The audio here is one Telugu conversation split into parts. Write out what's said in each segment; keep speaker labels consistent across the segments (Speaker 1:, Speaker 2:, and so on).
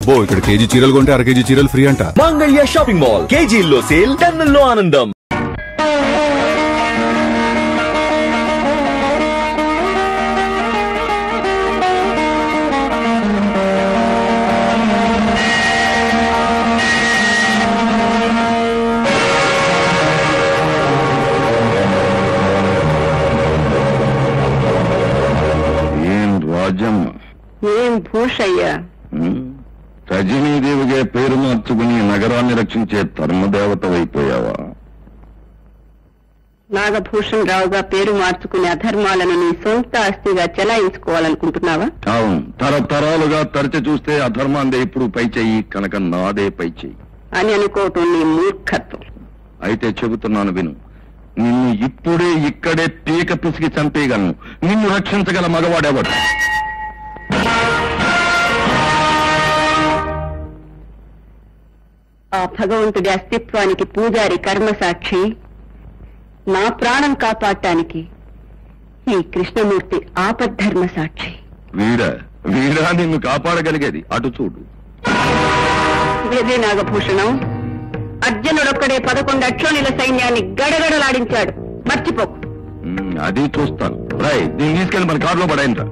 Speaker 1: అబ్బో ఇక్కడ కేజీ చీరలు కొంటే అర కేజీ చీరలు ఫ్రీ అంట.
Speaker 2: మంగళ్య షాపింగ్ మాల్, కేజీల్లో సేల్, టన్నుల్లో ఆనందం.
Speaker 3: ఏం భూషయ్యా,
Speaker 4: రజనీదేవిగా పేరు మార్చుకుని నగరాన్ని రక్షించే ధర్మదేవతవైపోయావా?
Speaker 3: నాగభూషణ్ రావుగా పేరు మార్చుకునే అధర్మాలను నీ సొంత ఆస్తిగా చెలాయించుకోవాలనుకుంటున్నావా?
Speaker 4: అవును, తరతరాలుగా తరచి చూస్తే అధర్మాందే ఇప్పుడు పై చెయ్యి, కనుక నాదే పై చెయ్యి
Speaker 3: అని అనుకోవటం నీ మూర్ఖత్వం.
Speaker 4: అయితే చెబుతున్నాను విను. నిన్ను ఇప్పుడే ఇక్కడే పీక పిసికి చంపేయగలను. నిన్ను రక్షించగల మగవాడేవాడు?
Speaker 3: ఆ భగవంతుడి అస్తిత్వానికి పూజారి కర్మసాక్షి, నా ప్రాణం కాపాడటానికి ఈ కృష్ణమూర్తి ఆపద్ధర్మ సాక్షి.
Speaker 4: వీరా నిన్ను కాపాడగలిగేది? అటు చూడు.
Speaker 3: వేదే నాగభూషణం, అర్జునుడొక్కడే 11 అక్షోణిల సైన్యాన్ని గడగడలాడించాడు, మర్చిపోకు.
Speaker 4: అది చూస్తాను. రై, దీన్ని తీసుకెళ్ళి మన కారులో పడాయినరా.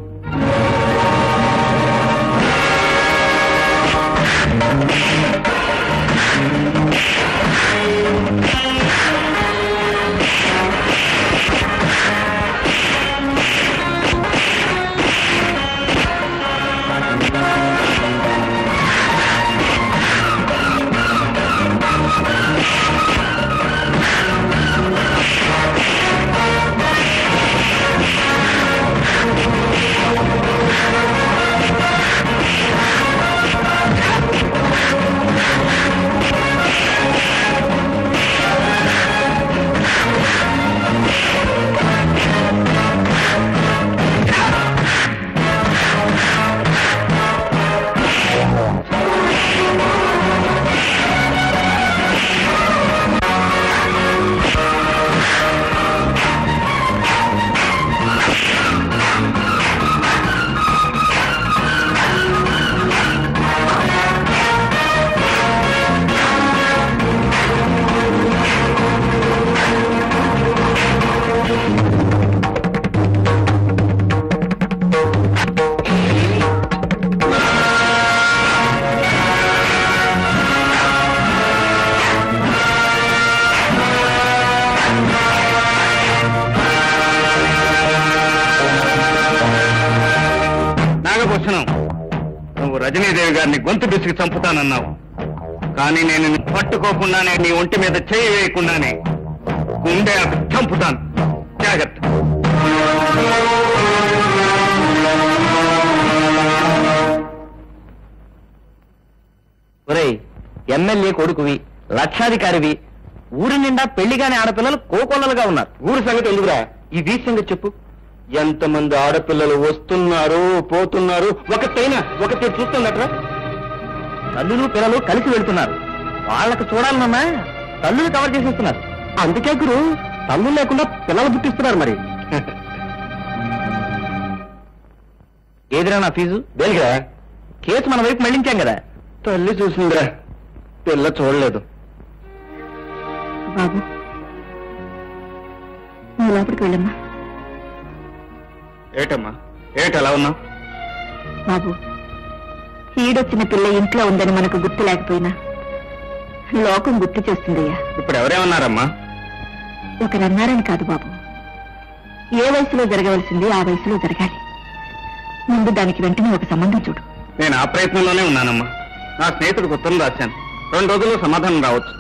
Speaker 4: నువ్వు రజనీదేవి గారిని గొంతు బిసికి చంపుతానన్నావు, కానీ నేను పట్టుకోకుండానే, నీ ఒంటి మీద చేయి వేయకుండానే గుండె చంపుతాను. జాగ్రత్త.
Speaker 5: ఒరేయ్, ఎమ్మెల్యే కొడుకువి, లక్షాధికారివి, ఊరి నిండా పెళ్లిగానే ఆడపిల్లలు కోకొల్లలుగా ఉన్నారు.
Speaker 4: ఊరి సంగతి ఎందుకురా,
Speaker 5: ఈ వీధి సంగతి చెప్పు. ఎంతమంది ఆడపిల్లలు వస్తున్నారు పోతున్నారు, ఒకటైనా ఒకటి చూస్తున్నట్రా. తల్లులు పిల్లలు కలిసి వెళ్తున్నారు. వాళ్ళకు చూడాలన్నా తల్లులు కవర్ చేసేస్తున్నారు. అందుకే గురు, తల్లులు లేకుండా పిల్లలు పుట్టిస్తున్నారు. మరి ఏదిరా నా ఫీజు? దేనికిరా? కేసు మన వైపు మళ్ళించాం కదా. తల్లి చూసిందిరా, పిల్ల చూడలేదు.
Speaker 3: బాబు, నువ్వు లోపలికి వెళ్ళమ్మా.
Speaker 4: ఏటమ్మా, ఏటలా ఉన్నావు?
Speaker 3: బాబు, ఈడొచ్చిన పిల్ల ఇంట్లో ఉందని మనకు గుర్తు లేకపోయినా లోకం గుర్తు చేస్తుందయ్యా.
Speaker 4: ఇప్పుడు ఎవరేమన్నారమ్మా?
Speaker 3: ఒకరన్నారని కాదు బాబు, ఏ వయసులో జరగవలసింది ఆ వయసులో జరగాలి. ముందు దానికి వెంటనే ఒక సంబంధం చూడు.
Speaker 4: నేను ఆ ప్రయత్నంలోనే ఉన్నానమ్మా. నా స్నేహితుడికి ఉత్తరం రాశాను, 2 రోజుల్లో సమాధానం రావచ్చు.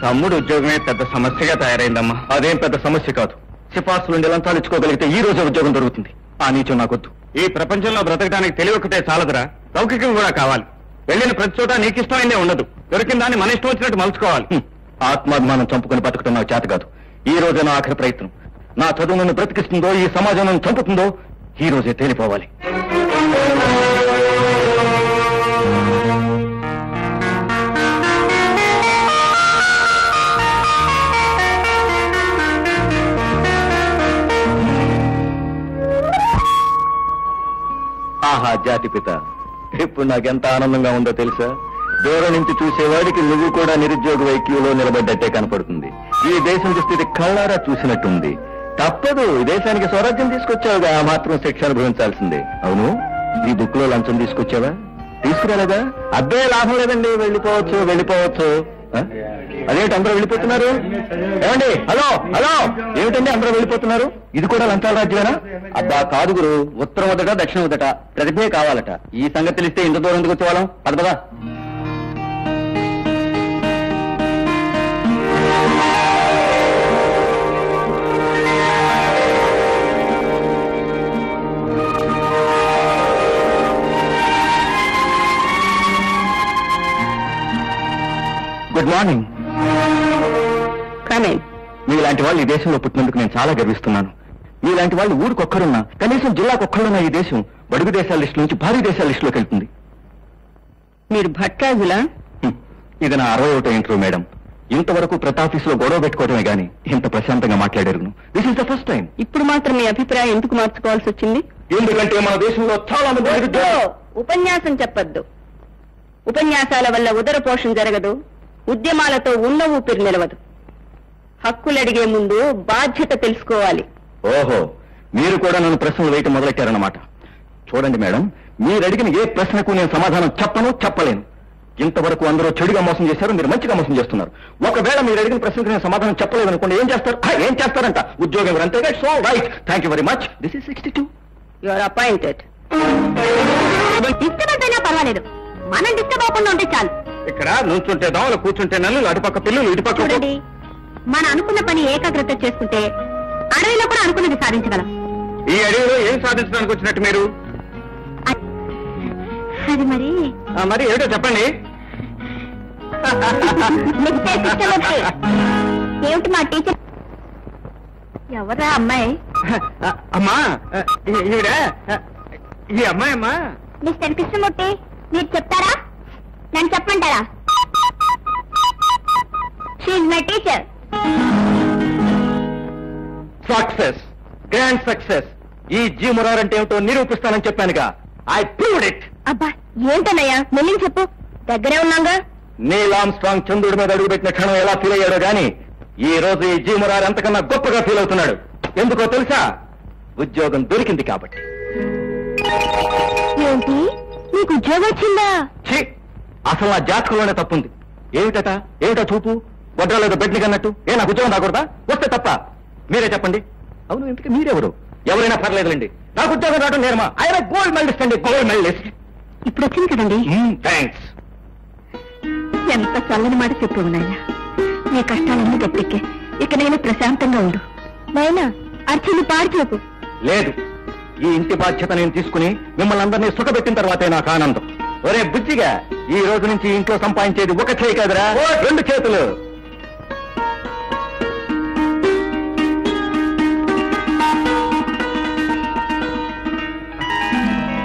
Speaker 4: తమ్ముడు ఉద్యోగమే పెద్ద సమస్యగా తయారైందమ్మా. అదేం పెద్ద సమస్య కాదు. సిఫార్సులుండి లంచాలు ఇచ్చుకోగలిగితే ఈ రోజే ఉద్యోగం దొరుకుతుంది. ఆ నీచం నాకొద్దు. ఈ ప్రపంచంలో బ్రతకడానికి తెలివొక్కటే చాలదురా, లౌకికం కూడా కావాలి. వెళ్ళిన ప్రతి చోట నీకిష్టమైందే ఉండదు. దొరికిన దాన్ని మన ఇష్టం వచ్చినట్టు మలుచుకోవాలి. ఆత్మాభిమానం చంపుకుని బతకడం నాకు చేత కాదు. ఈ రోజే నా ఆఖరి ప్రయత్నం. నా చదువు నన్ను బ్రతికిస్తుందో, ఈ సమాజం నన్ను చంపుతుందో ఈ రోజే తేలిపోవాలి. ఆహా జాతిపిత, ఇప్పుడు నాకెంత ఆనందంగా ఉందో తెలుసా? దూరం నుంచి చూసేవాడికి నువ్వు కూడా నిరుద్యోగ వైక్యూలో నిలబడ్డట్టే కనపడుతుంది. ఈ దేశం దుస్థితి కళ్ళారా చూసినట్టుంది. తప్పదు, ఈ దేశానికి స్వరాజ్యం తీసుకొచ్చావుగా, ఆ మాత్రం శిక్ష అనుభవించాల్సిందే. అవును, ఈ బుక్ లో లంచం తీసుకొచ్చావా? తీసుకురాలేదా? అబ్బే లాభం లేదండి, వెళ్ళిపోవచ్చు. అదేంటి అందరూ వెళ్ళిపోతున్నారు? ఏమండి, హలో హలో, ఏమిటండి అందరూ వెళ్ళిపోతున్నారు? ఇది కూడా లంచాల రాజ్యమేనా? అబ్బా కాదు గురు, ఉత్తరం వద్దట దక్షిణం వద్దట, ప్రతిభే కావాలట. ఈ సంగతి తెలిస్తే ఇంత దూరం ఎందుకు వచ్చేవాళ్ళం? పదపదా. Good morning. మీలాంటి వాళ్ళు ఈ దేశంలో పుట్టినందుకు నేను చాలా గర్విస్తున్నాను. మీలాంటి వాళ్ళు ఊరికొక్కరున్నా, కనీసం జిల్లాకొక్కరున్నా ఈ దేశం బడుగు దేశాల లిస్టు నుంచి భారీ దేశాల లిస్టులోకి వెళ్తుంది.
Speaker 3: మీరు భట్రాజులా?
Speaker 4: ఇది నా 61వ ఇంటర్వ్యూ మేడం. ఇంతవరకు ప్రతి ఆఫీసులో గొడవ పెట్టుకోవడమే గానీ ఇంత ప్రశాంతంగా మాట్లాడారు. This is the first time.
Speaker 3: ఇప్పుడు మాత్రం మీ అభిప్రాయం ఎందుకు మార్చుకోవాల్సి వచ్చింది?
Speaker 4: ఎందుకంటే మన దేశంలో చాలా మంది
Speaker 3: ఉపన్యాసం చెప్పొద్దు. ఉపన్యాసాల వల్ల ఉదర పోషణ జరగదు, ఉద్యమాలతో ఉన్న ఊపిరి నిలవదు. హక్కులడిగే ముందు బాధ్యత తెలుసుకోవాలి.
Speaker 4: ఓహో, మీరు కూడా నన్ను ప్రశ్నలు వేయటం మొదలెట్టారన్నమాట. చూడండి మేడం, మీరు అడిగిన ఏ ప్రశ్నకు నేను సమాధానం చెప్పలేను. ఇంతవరకు అందరూ చెడుగా మోసం చేశారు, మీరు మంచిగా మోసం చేస్తున్నారు. ఒకవేళ మీరు అడిగిన ప్రశ్నకు నేను సమాధానం చెప్పలేదు అనుకోండి, ఏం చేస్తారంట? ఉద్యోగం అంతేగా. So right, thank you very much. This is 62.
Speaker 3: You are appointed. Disturbance అయినా పర్వాలేదు, మనం డిస్టర్బ్ అవ్వకుండా ఉంటే చాలు.
Speaker 4: ఇక్కడ నుంచుంటే దోమలు, కూర్చుంటే నన్ను, అటుపక్క పిల్లలు, ఇటుపక్క.
Speaker 3: చూడండి, మన అనుకున్న పని ఏకాగ్రత చేసుకుంటే అడవిలో కూడా అనుకున్నది సాధించగలం.
Speaker 4: ఈ అడవిలో ఏం సాధించడానికి వచ్చినట్టు మీరు?
Speaker 3: అది
Speaker 4: మరి ఏమిటో చెప్పండి.
Speaker 3: ఏమిటి మా టీచర్? ఎవరా అమ్మాయి?
Speaker 4: అమ్మా, ఈ అమ్మాయి అమ్మా.
Speaker 3: మిస్టర్ కృష్ణమూర్తి, మీరు చెప్తారా నన్ను చెప్పంటారా? She's my teacher.
Speaker 4: Success, grand success. ఈ జీ మురార్ అంటే ఏమిటో నిరూపిస్తానని చెప్పానుగా. I proved it.
Speaker 3: అబ్బా ఏంటన్నయ్యా, మెల్లిని చెప్పు, దగ్గరే ఉన్నాగా.
Speaker 4: నీల్ ఆర్మ్స్ట్రాంగ్ చంద్రుడి మీద అడుగుపెట్టిన క్షణం ఎలా ఫీల్ అయ్యాడో గాని ఈ రోజు ఈ జీ మురార్ అంతకన్నా గొప్పగా ఫీల్ అవుతున్నాడు. ఎందుకో తెలుసా? ఉద్యోగం దొరికింది కాబట్టి.
Speaker 3: ఏంటి, నీకు ఉద్యోగం వచ్చిందా?
Speaker 4: ఛీ, అసలు నా జాతకంలోనే తప్పుంది. ఏమిటో చూపు, వడ్రాలేదు బెడ్ని కన్నట్టు. నాకు ఉద్యోగం రాకూడదా? వస్తే తప్ప? మీరే చెప్పండి. అవును, ఇంతకీ మీరెవరు? ఎవరైనా పర్లేదులేండి, నాకు ఉద్యోగం రావడం నేర్మా. ఆయన గోల్డ్ మెడలిస్ట్ అండి, గోల్డ్ మెడలిస్ట్.
Speaker 3: ఇప్పుడు వచ్చింది కదండి.
Speaker 4: థ్యాంక్స్.
Speaker 3: ఎంత చల్లని మాట చెప్పు నాయన. నీ కష్టాలన్నీ గట్టెక్కే, ఇక నేను ప్రశాంతంగా ఉండు. నాయనా, అర్చని పాడిచోపు.
Speaker 4: లేదు, ఈ ఇంటి బాధ్యత నేను తీసుకుని మిమ్మల్ని అందరినీ సుఖపెట్టిన తర్వాతే నాకు ఆనందం. ఒరే బుజ్జిగా, ఈ రోజు నుంచి ఇంట్లో సంపాదించేది ఒక చేయి కాదురా, 2 చేతులు.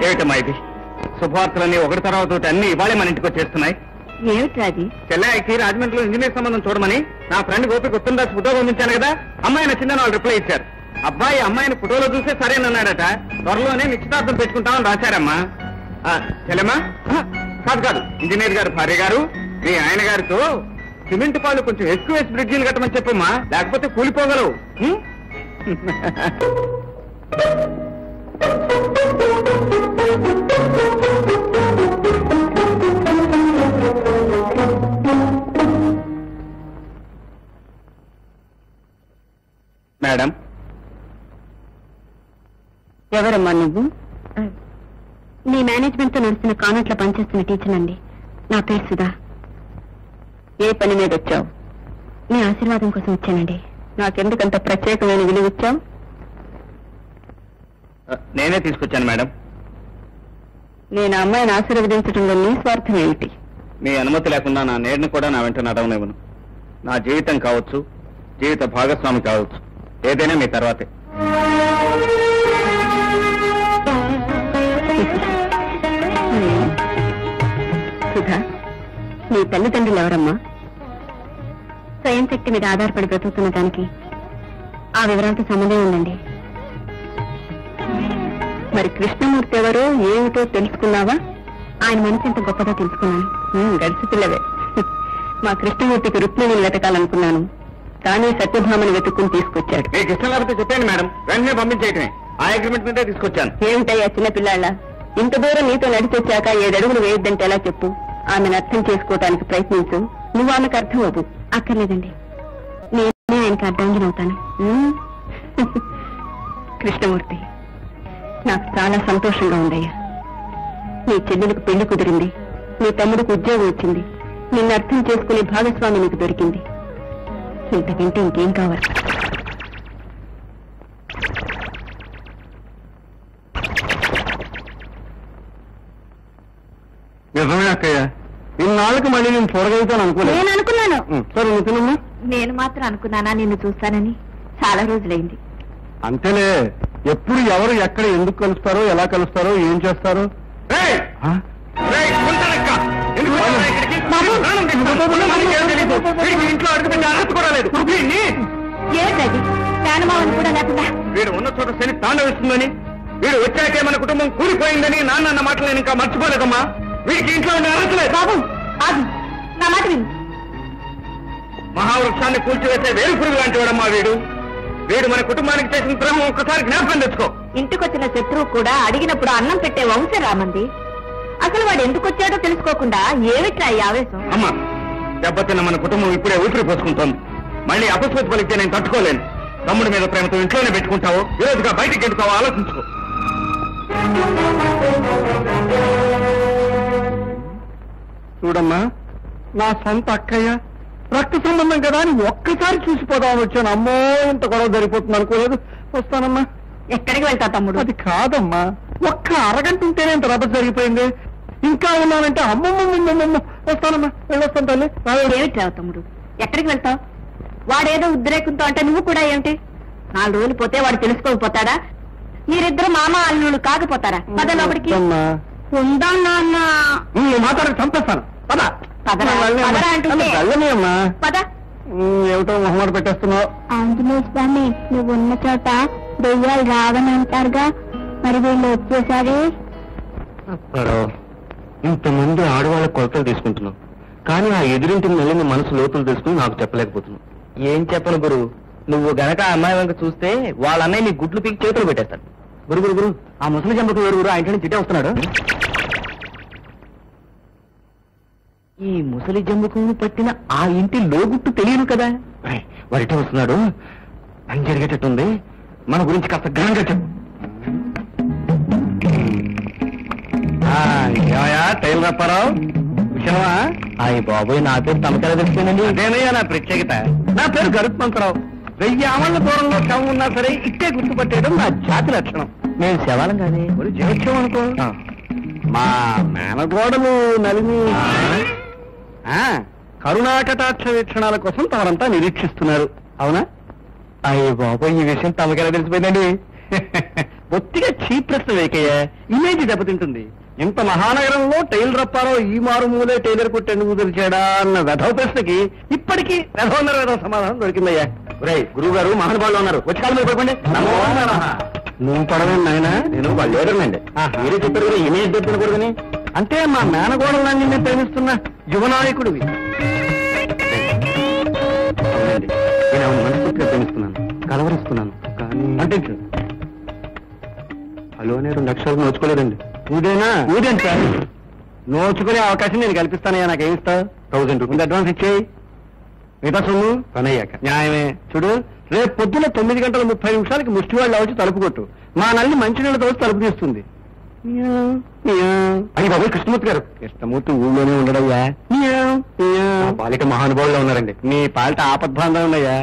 Speaker 4: ఏమిటమ్మా ఇది? శుభవార్తలన్నీ ఒకటి తర్వాత అన్ని ఇవాళే మన ఇంటికి వచ్చేస్తున్నాయి.
Speaker 3: ఏమిటి?
Speaker 4: చెల్లాయికి రాజమండ్రిలో ఇంజనీర్ సంబంధం చూడమని నా ఫ్రెండ్ గోపి ఉత్తరం రాసి ఫోటో పంపించాను కదా. అమ్మాయి నచ్చిందని వాళ్ళు రిప్లై ఇచ్చారు. అబ్బాయి అమ్మాయిని ఫోటోలో చూస్తే సరేనన్నాడట. త్వరలోనే నిశ్చితార్థం పెట్టుకుంటామని రాశారమ్మా. చెల్లెమ్మా, కాదు, ఇంజనీర్ గారు భార్య గారు మీ ఆయన గారితో సిమెంట్ పాలు కొంచెం ఎక్కువ వేసి బ్రిడ్జీలు కట్టమని చెప్పమ్మా, లేకపోతే కూలిపోగలవు. మేడం.
Speaker 3: ఎవరమ్మా నువ్వు? నీ మేనేజ్మెంట్ తో నడుస్తున్న కాన్వెంట్ లో పనిచేస్తున్న టీచర్ అండి. నా పేరు సుధా. ఏ పని మీద వచ్చావు? నీ ఆశీర్వాదం కోసం వచ్చానండి. నాకెందుకంత ప్రత్యేకమైన విలువ ఇచ్చావు?
Speaker 4: నేనే తీసుకొచ్చాను మేడం.
Speaker 3: నేను అమ్మాయిని ఆశీర్వదించడంలో నీ స్వార్థం ఏమిటి?
Speaker 4: మీ అనుమతి లేకుండా నా నేడును కూడా నా వెంట నడవనివ్వను. నా జీవితం కావచ్చు, జీవిత భాగస్వామి కావచ్చు, ఏదైనా మీ తర్వాతే.
Speaker 3: సుధా, నీ తల్లిదండ్రులు ఎవరమ్మా? స్వయం శక్తి మీద ఆధారపడి బ్రతుకుతున్న దానికి ఆ వివరాలతో సంబంధం ఉందండి. మరి కృష్ణమూర్తి ఎవరో ఏమిటో తెలుసుకున్నావా? ఆయన మనసు ఎంత గొప్పదో తెలుసుకున్నాను. గడిచి పిల్లవే. మా కృష్ణమూర్తికి రుక్మిణిని వెతకాలనుకున్నాను, కానీ సత్యభామని వెతుక్కుని తీసుకొచ్చాడు.
Speaker 4: మీకు ఇష్టం లేకపోతే చెప్పాను మేడం, వెంటనే పంపించేయటమే. ఆ అగ్రిమెంట్ మీదే తీసుకొచ్చాను.
Speaker 3: ఏమిటయ్యా చిన్నపిల్లాళ్ళ, ఇంత దూరం నీతో నడిచొచ్చాక 7 అడుగులు వేయొద్దంటే ఎలా చెప్పు? ఆమెను అర్థం చేసుకోవటానికి ప్రయత్నించు, నువ్వు ఆమెకు అర్థం అవ్వు. అక్కర్లేదండి, నేనే ఆయనకి అర్థంగినవుతాను. కృష్ణమూర్తి, నాకు చాలా సంతోషంగా ఉందయ్యా. నీ చెల్లెలకు పెళ్లి కుదిరింది, నీ తమ్ముడికి ఉద్యోగం వచ్చింది, నిన్ను అర్థం చేసుకునే భాగస్వామి నీకు దొరికింది. ఇంతకంటే ఇంకేం కావాలి?
Speaker 4: నిజమే అక్కయ్య, ఇన్నాళ్ళకి మళ్ళీ నేను చూడగలుగుతాను అనుకోలేదు.
Speaker 3: నేను అనుకున్నాను.
Speaker 4: సరే నువ్వు తినమ్మా.
Speaker 3: నేను మాత్రం అనుకున్నానా నిన్ను చూస్తానని? చాలా రోజులైంది.
Speaker 4: అంతేలే, ఎప్పుడు ఎవరు ఎక్కడ ఎందుకు కలుస్తారో, ఎలా కలుస్తారో, ఏం చేస్తారో. ఇంట్లో అడుగుతుంది అర్హత కూడా లేదు.
Speaker 3: ఏంటది? ప్రాణమావని కూడా లేకుండా
Speaker 4: వీడు ఉన్న చోట శని తాండవిస్తుందని, వీడు వచ్చాకే మన కుటుంబం కూలిపోయిందని నాన్న మాటలు నేను ఇంకా మర్చిపోలేదమ్మా. వీడికి ఇంట్లో ఉండే అర్హత లేదు.
Speaker 3: బాబు ఆగు, నా మాట విను.
Speaker 4: మహావృక్షాన్ని కూల్చివేసే వేరు పురుగు లాంటి వాడమ్మా వీడు. వీడు మన కుటుంబానికి చేసిన ద్రోహం ఒక్కసారి జ్ఞాపకం తెచ్చుకో.
Speaker 3: ఇంటికొచ్చిన శత్రువు కూడా అడిగినప్పుడు అన్నం పెట్టే వంశం రామంది. అసలు వాడు ఎందుకు వచ్చాడో తెలుసుకోకుండా ఏమిట్రా ఈ ఆవేశం?
Speaker 4: అమ్మా, దెబ్బతిన్న మన కుటుంబం ఇప్పుడే ఊపిరి పోసుకుంటోంది. మళ్ళీ అపస్మృతి పలికితే నేను తట్టుకోలేను. తమ్ముడి మీద ప్రేమతో ఇంట్లోనే పెట్టుకుంటావో, విరోధిగా బయటికి వెళ్తావో ఆలోచించుకో. చూడమ్మా, నా సొంత అక్కయ్య, రక్త సంబంధం కదా అని ఒక్కసారి చూసిపోదామని వచ్చాను. అమ్మో, ఇంత గొడవ జరిగిపోతుంది అనుకోలేదు. వస్తానమ్మా.
Speaker 3: ఎక్కడికి వెళ్తా తమ్ముడు?
Speaker 4: అది కాదమ్మా, ఒక్క అరగంట ఉంటేనే ఇంత రభ జరిగిపోయింది. ఇంకా ఉన్నానంటే అమ్మమ్మ. వస్తానమ్మా, వెళ్ళొస్తాను తల్లి.
Speaker 3: ఏమిటి రావు తమ్ముడు, ఎక్కడికి వెళ్తావు? వాడేదో ఉద్రేకంతో అంటే నువ్వు కూడా ఏమిటి? 4 రోజులు పోతే వాడు తెలుసుకోకపోతాడా? మీరిద్దరు మామ అల్లుళ్ళు కాకపోతారా? పద లోపలికి. ఉందా నాన్న?
Speaker 4: నువ్వు మాట్లాడి చంపేస్తాను. పద.
Speaker 3: పదరా, పదరా అంటుంటే.
Speaker 4: వెళ్ళనియమ్మా.
Speaker 3: పద.
Speaker 4: ఏమిటో మొహమాట పెట్టేస్తున్నావు.
Speaker 3: ఆంజనేయ స్వామి, నువ్వు ఉన్న చోట దెయ్యాలు రావని అంటారుగా, మరి వీళ్ళు వచ్చేసారే.
Speaker 5: ఇంతమంది ఆడవాళ్ళ కొలతలు తీసుకుంటున్నావు, కానీ ఆ ఎదురింటి నెలని మనసు లోతులు తీసుకుని నాకు చెప్పలేకపోతున్నావు. ఏం చెప్పను గురు, నువ్వు గనక ఆ అమ్మాయి వెనక చూస్తే వాళ్ళ అన్నయ్య నీ గుడ్లు పీకి చేతులు పెట్టేస్తాడు. గురు ఆ ముసలి జంపకు వేరు గురు, ఆ ఇంటి నుంచి చిట్టే వస్తున్నాడు. ఈ ముసలి జంబుకు పట్టిన ఆ ఇంటి లోగుట్టు తెలియదు కదా. వాడిటే వస్తున్నాడు, పని జరిగేటట్టుంది. మన గురించి కాస్త ఘనంగా చెప్పు. టైల్ రప్పారావు, విషయమా? అయ్యి బాబోయ్, నా పేరు తమకెలా తెలిసిందండి? అదేనయ్యా నా ప్రత్యేకత. నా పేరు గరుత్మంతరావు. 1000 ఆమళ్ళ దూరంలో శవం ఉన్నా సరే ఇట్టే గుర్తుపట్టేయడం నా జాతి లక్షణం. నేను శవాలం కానీ జీవోత్సవం అనుకో. మా మేనగోడలు నలిని కరుణాకటాక్ష వీక్షణాల కోసం తమరంతా నిరీక్షిస్తున్నారు, అవునా? అయ్యో బాబోయ్, ఈ విషయం తమకెలా తెలిసిపోయిందండి? బొత్తిగా చీప్ ప్రశ్న వేకయ్యా, ఇమేజ్ దెబ్బతింటుంది. ఇంత మహానగరంలో టైల్ రప్పారావు ఈ మారుమూలే టైలర్ కొట్టి ఎందుకు తెరిచాడా అన్న వెధవ ప్రశ్నకి ఇప్పటికీ వెధవ సమాధానం దొరికిందయ్యా. గురువు గారు మహానుభావులు ఉన్నారు, వచ్చి కాలం మీద పడుకోండి. నువ్వు పడవేండి నాయన, నేను వాళ్ళు లేదనండి. మీరే చెప్పారు కదా ఇమేజ్ దెబ్బతినకూడదని. అంటే మా మేనగోడలన్నీ నేను ప్రేమిస్తున్న యువనాయకుడివి. నేను ఆమెను మనస్ఫూర్తిగా ప్రేమిస్తున్నాను, కలవరిస్తున్నాను. కానీ అంటే హలో అనే 2 అక్షరాలు నోచుకోలేదండి. ఊదేంటి సార్? నోచుకునే అవకాశం నేను కల్పిస్తానయ్యా. నాకేమిస్తావు? 1000 రూపీలు అడ్వాన్స్ ఇచ్చేయి, మిగతా సొమ్ము పని అయ్యాక. న్యాయమే. చూడు, రేపు పొద్దున 9:30 ముష్టివాళ్ళు వచ్చి తలుపు కొట్టు. మా నల్లి మంచినీళ్ళతో వచ్చి తలుపు తీస్తుంది. అయ్యి బాబు, కృష్ణమూర్తి గారు. కృష్ణమూర్తి ఊళ్ళోనే ఉండడయ్యా. పాలిట మహానుభావుల్లో ఉన్నారండి. నీ పాలిట ఆపద్బాంధం ఉన్నాయా?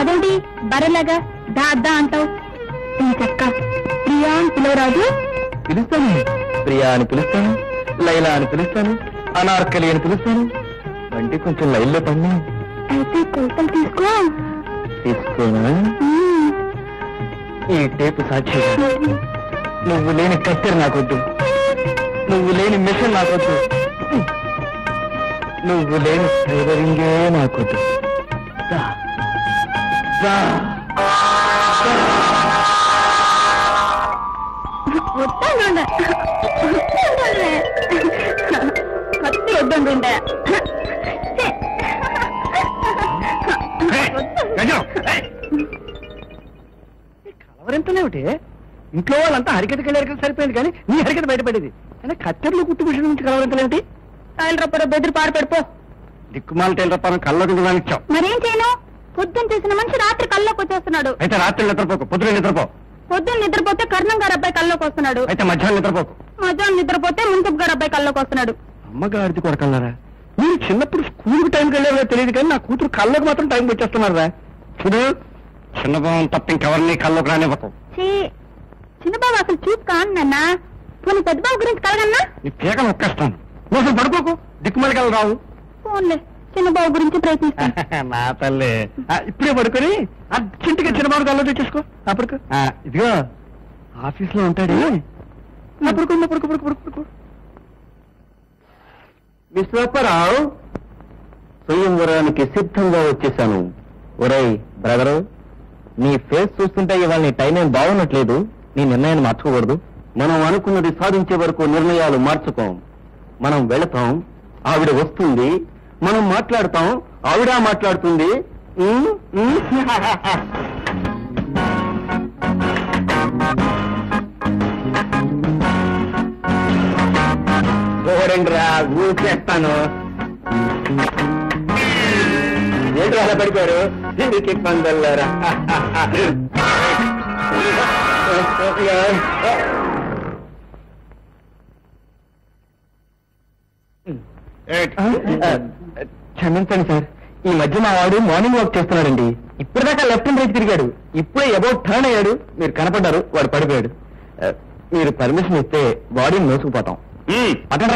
Speaker 3: అదేంటి బరలాగా దా దా అంటావు? చక్క ప్రియా అని పిలవరాదు?
Speaker 5: పిలుస్తాను. ప్రియా అని పిలుస్తాను, లైలా అని పిలుస్తాను, అనార్కలి అని పిలుస్తాను. బండి కొంచెం లైన్లో పడినా
Speaker 3: అయితే కొలతలు తీసుకో.
Speaker 5: తీసుకోనా? ఈ టేపు సాక్షిగా నువ్వు లేని కత్తెర నాకొద్దు, నువ్వు లేని మిషన్ నాకొద్దు, నువ్వు లేని టైలరింగే నాకొద్దు. రా, రా.
Speaker 3: కత్తి వద్దంటుండే
Speaker 5: కలవరింతలేమిటి? ఇంట్లో వాళ్ళంతా హరికథకి వెళ్ళారు సరిపోయింది, కానీ నీ హరికథ బయటపడేది. కానీ కత్తెరలు కుట్టు మిషన్ నుంచి కలవరింతలేమిటి?
Speaker 3: టైలరప్ప బెదిరి పారిపెడిపో.
Speaker 5: దిక్కుమాల టైలరప్ప కల్లోకి ఇచ్చావు.
Speaker 3: మరేం చేయను? పొద్దున్న చేసిన మనిషి రాత్రి కల్లోకి వచ్చేస్తున్నాడు.
Speaker 5: అయితే రాత్రి నిద్రపోకు, పొద్దున నిద్రపో.
Speaker 3: పొద్దున్న నిద్రపోతే కర్ణం గారు అబ్బాయి కల్లోకి వస్తున్నాడు.
Speaker 5: అయితే మధ్యాహ్నం నిద్రపోకు.
Speaker 3: మధ్యాహ్నం నిద్రపోతే మున్సబ్ గారు అబ్బాయి కల్లోకి వస్తున్నాడు.
Speaker 5: అమ్మగారిది కొరకన్నారా? మీరు చిన్నప్పుడు స్కూల్కి టైంకి వెళ్ళారో తెలియదు, కానీ నా కూతురు కళ్ళకు మాత్రం టైం పెట్టేస్తున్నారా? చూడు, చిన్నబాబు తప్ప ఇంకెవరిని కళ్ళకు రానివ్వకు.
Speaker 3: చిన్నబాబు అసలు చూసి కానన్నా, పోనీ పెద్దబాబు గురించి కలగన్నా?
Speaker 5: నీ పీకలు ఒక్కేస్తాను. నువ్వు అసలు పడుకోకు, దిక్కుమలి కళ్ళు రావు.
Speaker 3: ఫోన్లే, చిన్నబాబు గురించి ప్రయత్నిస్తాను.
Speaker 5: నా తల్లి, ఇప్పుడే పడుకొని అర్జెంటుగా చిన్నబాబు కళ్ళు తెచ్చేసుకో. అప్పటికు ఇదిగో ఆఫీస్ లో ఉంటాడు. పడుకో.
Speaker 4: విశ్వప్పరావు, స్వయంవరానికి సిద్ధంగా వచ్చేసాను. ఒరేయ్ బ్రదరు, నీ ఫేస్ చూస్తుంటే ఇవాళ నీ టైం ఏం బాగున్నట్లేదు. నీ నిర్ణయాన్ని మార్చుకోకూడదు. మనం అనుకున్నది సాధించే వరకు నిర్ణయాలు మార్చుకోం. మనం వెళతాం, ఆవిడ వస్తుంది. మనం మాట్లాడతాం, ఆవిడ మాట్లాడుతుంది. చూడండిరా, ఊసేస్తాను. ఏంటి అలా పడిపోయారు? దీనికి పందల్లారా.
Speaker 5: క్షమించండి సార్, ఈ మధ్య మా వాడు మార్నింగ్ వాక్ చేస్తున్నాడండి. ఇప్పటిదాకా లెఫ్ట్ అండ్ రైట్ తిరిగాడు, ఇప్పుడే అబౌట్ టర్న్ అయ్యాడు. మీరు కనపడ్డారు, వాడు పడిపోయాడు. మీరు పర్మిషన్ ఇస్తే బాడీని మోసుకుపోతాం.
Speaker 4: అక్కడ